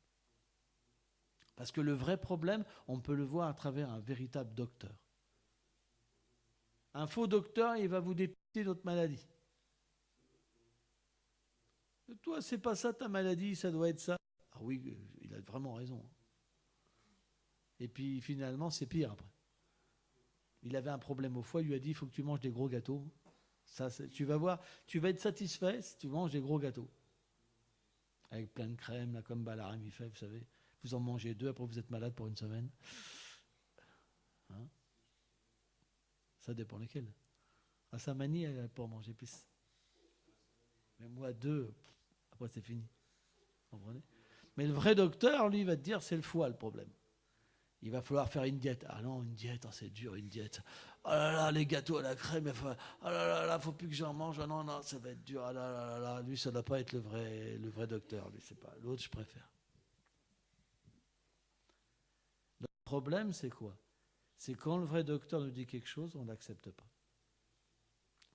Parce que le vrai problème, on peut le voir à travers un véritable docteur. Un faux docteur, il va vous détecter notre maladie. Toi, c'est pas ça ta maladie, ça doit être ça. Ah oui, il a vraiment raison. Et puis finalement, c'est pire après. Il avait un problème au foie, il lui a dit, il faut que tu manges des gros gâteaux. Ça, tu vas voir, tu vas être satisfait si tu manges des gros gâteaux. Avec plein de crème, là, comme Balaram il fait, vous savez. Vous en mangez 2, après vous êtes malade pour une semaine. Hein? Ça dépend lesquels. À sa manie, elle n'a pas manger plus. Mais moi, 2, après c'est fini. Vous comprenez? Mais le vrai docteur, lui, va te dire, c'est le foie le problème. Il va falloir faire une diète. Ah non, une diète, c'est dur, une diète. Oh là là, les gâteaux à la crème, oh là là, faut plus que j'en mange. Ah non, non, ça va être dur. Ah là là là, lui, ça ne doit pas être le vrai docteur. Lui, c'est pas. L'autre, je préfère. Le problème, c'est quoi? C'est quand le vrai docteur nous dit quelque chose, on ne l'accepte pas.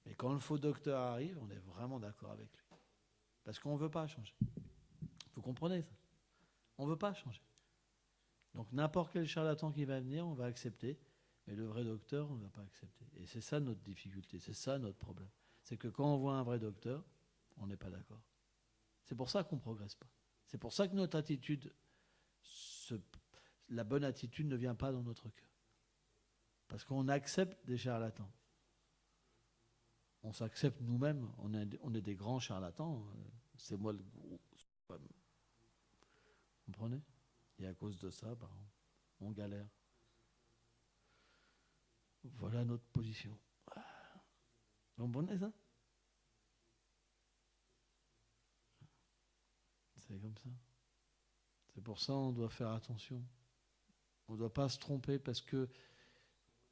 Mais quand le faux docteur arrive, on est vraiment d'accord avec lui. Parce qu'on ne veut pas changer. Vous comprenez ça? On ne veut pas changer. Donc n'importe quel charlatan qui va venir, on va accepter, mais le vrai docteur, on ne va pas accepter. Et c'est ça notre difficulté, c'est ça notre problème. C'est que quand on voit un vrai docteur, on n'est pas d'accord. C'est pour ça qu'on ne progresse pas. C'est pour ça que notre attitude, la bonne attitude ne vient pas dans notre cœur. Parce qu'on accepte des charlatans. On s'accepte nous-mêmes, on est des grands charlatans. C'est moi le gros. Vous comprenez? Et à cause de ça, on galère. Voilà notre position. Vous comprenez ça? C'est comme ça. C'est pour ça qu'on doit faire attention. On ne doit pas se tromper parce que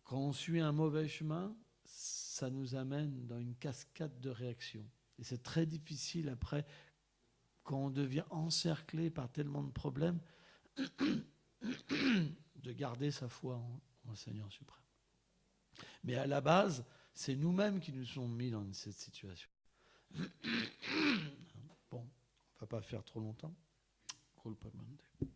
quand on suit un mauvais chemin, ça nous amène dans une cascade de réactions. Et c'est très difficile après, quand on devient encerclé par tellement de problèmes, de garder sa foi en Seigneur suprême. Mais à la base, c'est nous-mêmes qui nous sommes mis dans cette situation. Bon, on va pas faire trop longtemps. Kulpa Mande.